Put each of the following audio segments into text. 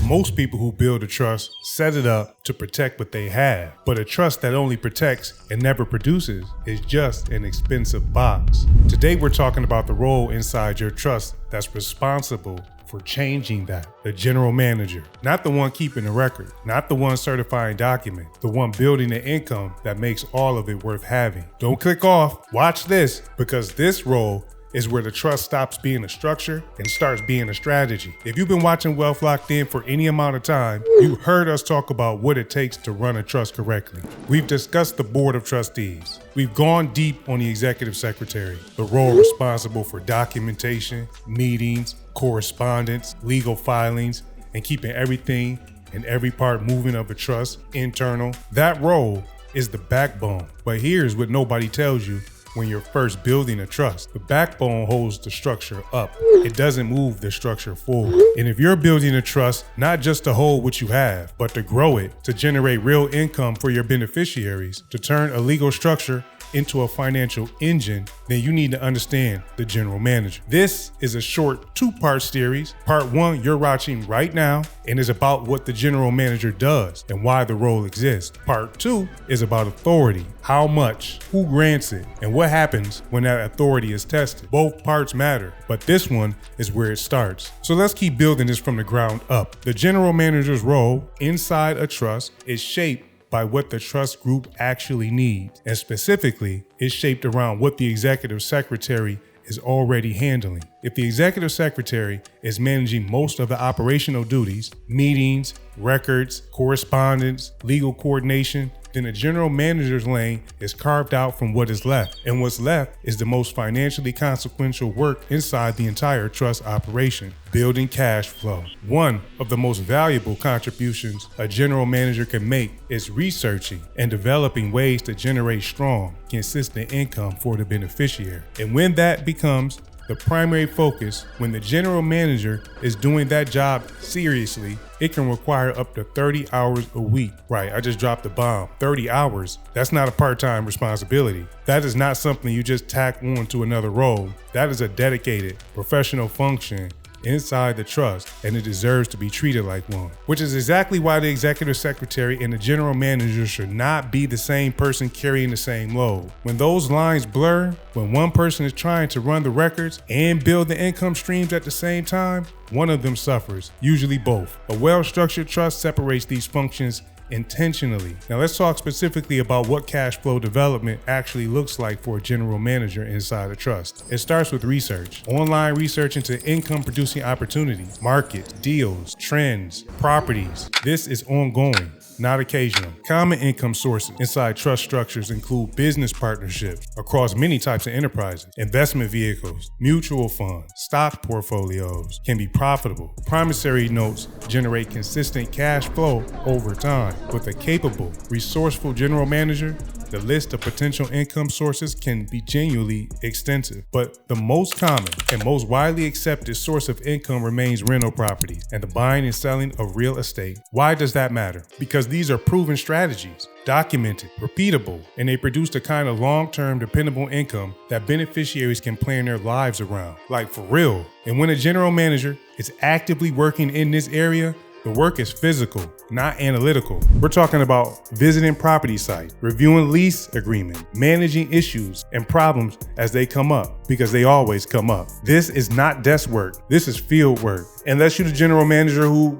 Most people who build a trust set it up to protect what they have, but a trust that only protects and never produces is just an expensive box. Today we're talking about the role inside your trust that's responsible for changing that. The general manager, not the one keeping the record, not the one certifying documents, the one building the income that makes all of it worth having. Don't click off, watch this, because this role is where the trust stops being a structure and starts being a strategy. If you've been watching Wealth Locked In for any amount of time, you've heard us talk about what it takes to run a trust correctly. We've discussed the board of trustees. We've gone deep on the executive secretary, the role responsible for documentation, meetings, correspondence, legal filings, and keeping everything and every part moving of a trust internal. That role is the backbone. But here's what nobody tells you. When you're first building a trust, the backbone holds the structure up. It doesn't move the structure forward. And if you're building a trust, not just to hold what you have, but to grow it, to generate real income for your beneficiaries, to turn a legal structure into a financial engine, then you need to understand the general manager. This is a short 2-part series. Part 1 you're watching right now and is about what the general manager does and why the role exists. Part 2 is about authority, how much, who grants it, and what happens when that authority is tested. Both parts matter, but this one is where it starts. So let's keep building this from the ground up. The general manager's role inside a trust is shaped by what the trust group actually needs, and specifically, it's shaped around what the executive secretary is already handling. If the executive secretary is managing most of the operational duties, meetings, records, correspondence, legal coordination, then the general manager's lane is carved out from what is left. And what's left is the most financially consequential work inside the entire trust operation, building cash flow. One of the most valuable contributions a general manager can make is researching and developing ways to generate strong, consistent income for the beneficiary. And when that becomes the primary focus, when the general manager is doing that job seriously, it can require up to 30 hours a week. Right, I just dropped the bomb. 30 hours, that's not a part-time responsibility. That is not something you just tack on to another role. That is a dedicated professional function inside the trust, and it deserves to be treated like one. Which is exactly why the executive secretary and the general manager should not be the same person carrying the same load. When those lines blur, when one person is trying to run the records and build the income streams at the same time, one of them suffers, usually both. A well-structured trust separates these functions intentionally. Now let's talk specifically about what cash flow development actually looks like for a general manager inside a trust. It starts with research. Online research into income producing opportunities, markets, deals, trends, properties. This is ongoing, not occasional. Common income sources inside trust structures include business partnerships across many types of enterprises, investment vehicles, mutual funds, stock portfolios can be profitable. Promissory notes generate consistent cash flow over time. With a capable, resourceful general manager, the list of potential income sources can be genuinely extensive, but the most common and most widely accepted source of income remains rental properties and the buying and selling of real estate. Why does that matter? Because these are proven strategies, documented, repeatable, and they produce the kind of long-term dependable income that beneficiaries can plan their lives around, like for real. And when a general manager is actively working in this area, the work is physical, not analytical. We're talking about visiting property sites, reviewing lease agreements, managing issues and problems as they come up, because they always come up. This is not desk work. This is field work. Unless you're the general manager who,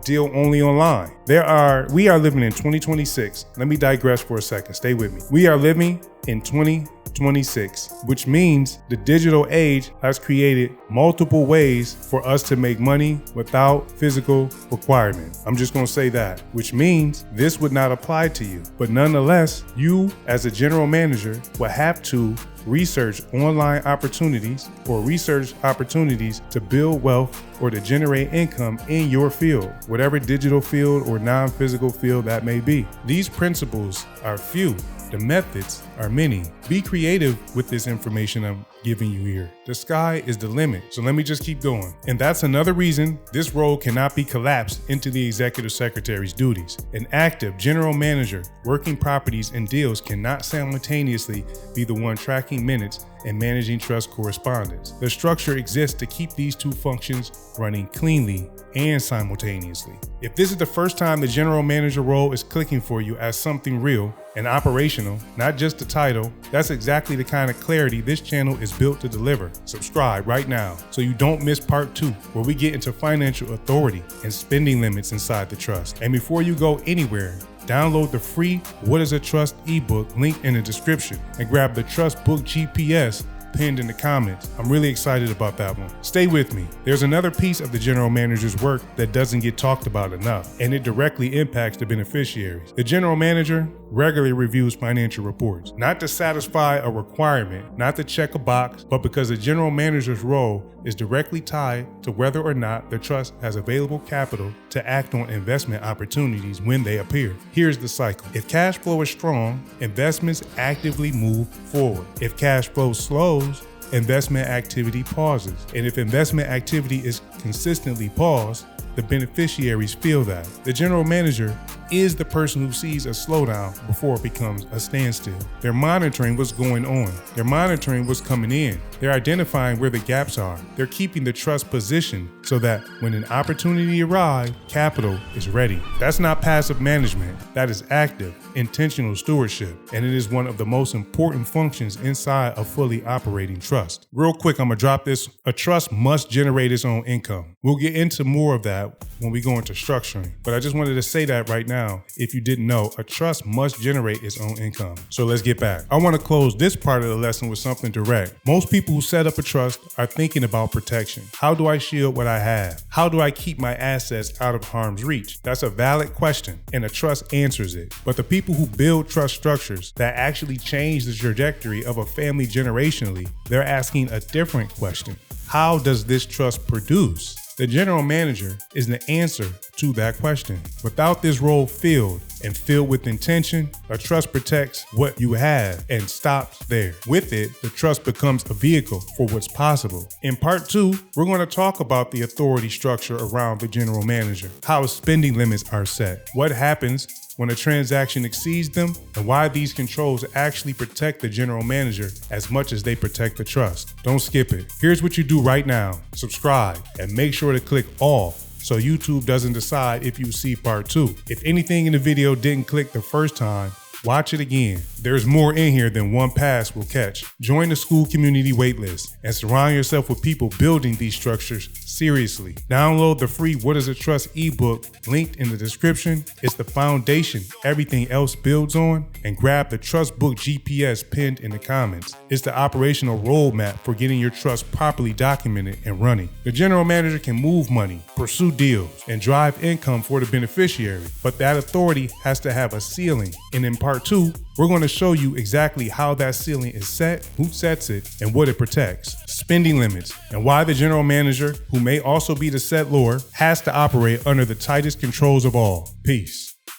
deal only online. We are living in 2026. Let me digress for a second. Stay with me. We are living in 2026, which means the digital age has created multiple ways for us to make money without physical requirement. I'm just going to say that, which means this would not apply to you. But nonetheless, you as a general manager will have to research online opportunities or research opportunities to build wealth or to generate income in your field, whatever digital field or non-physical field that may be. These principles are few. The methods are many. Be creative with this information I'm giving you here. The sky is the limit. So let me just keep going. And that's another reason this role cannot be collapsed into the executive secretary's duties. An active general manager working properties and deals cannot simultaneously be the one tracking minutes and managing trust correspondence. The structure exists to keep these two functions running cleanly and simultaneously. If this is the first time the general manager role is clicking for you as something real and operational, not just a title, that's exactly the kind of clarity this channel is built to deliver. Subscribe right now so you don't miss part 2, where we get into financial authority and spending limits inside the trust. And before you go anywhere, download the free What is a Trust ebook linked in the description and grab the Trust Book GPS pinned in the comments. I'm really excited about that one. Stay with me. There's another piece of the general manager's work that doesn't get talked about enough, and it directly impacts the beneficiaries. The general manager regularly reviews financial reports, not to satisfy a requirement, not to check a box, but because the general manager's role is directly tied to whether or not the trust has available capital to act on investment opportunities when they appear. Here's the cycle. If cash flow is strong, investments actively move forward. If cash flow slows, investment activity pauses. And if investment activity is consistently paused, the beneficiaries feel that. The general manager is the person who sees a slowdown before it becomes a standstill. They're monitoring what's going on. They're monitoring what's coming in. They're identifying where the gaps are. They're keeping the trust positioned so that when an opportunity arrives, capital is ready. That's not passive management. That is active, intentional stewardship. And it is one of the most important functions inside a fully operating trust. Real quick, I'm gonna drop this. A trust must generate its own income. We'll get into more of that when we go into structuring, but I just wanted to say that right now. If you didn't know, a trust must generate its own income. So let's get back. I want to close this part of the lesson with something direct. Most people who set up a trust are thinking about protection. How do I shield what I have? How do I keep my assets out of harm's reach? That's a valid question, and a trust answers it. But the people who build trust structures that actually change the trajectory of a family generationally, they're asking a different question. How does this trust produce? The general manager is the answer to that question. Without this role filled and filled with intention, a trust protects what you have and stops there. With it, the trust becomes a vehicle for what's possible. In part 2, we're going to talk about the authority structure around the general manager, how spending limits are set, what happens when a transaction exceeds them, and why these controls actually protect the general manager as much as they protect the trust. Don't skip it. Here's what you do right now. Subscribe and make sure to click all so YouTube doesn't decide if you see part 2. If anything in the video didn't click the first time, watch it again. There's more in here than one pass will catch. Join the school community waitlist and surround yourself with people building these structures seriously. Download the free What is a Trust ebook linked in the description. It's the foundation everything else builds on, and grab the Trust Book GPS pinned in the comments. It's the operational roadmap for getting your trust properly documented and running. The general manager can move money, pursue deals, and drive income for the beneficiary, but that authority has to have a ceiling. And in part 2, we're going to show you exactly how that ceiling is set, who sets it, and what it protects. Spending limits, and why the general manager, who may also be the settlor, has to operate under the tightest controls of all. Peace.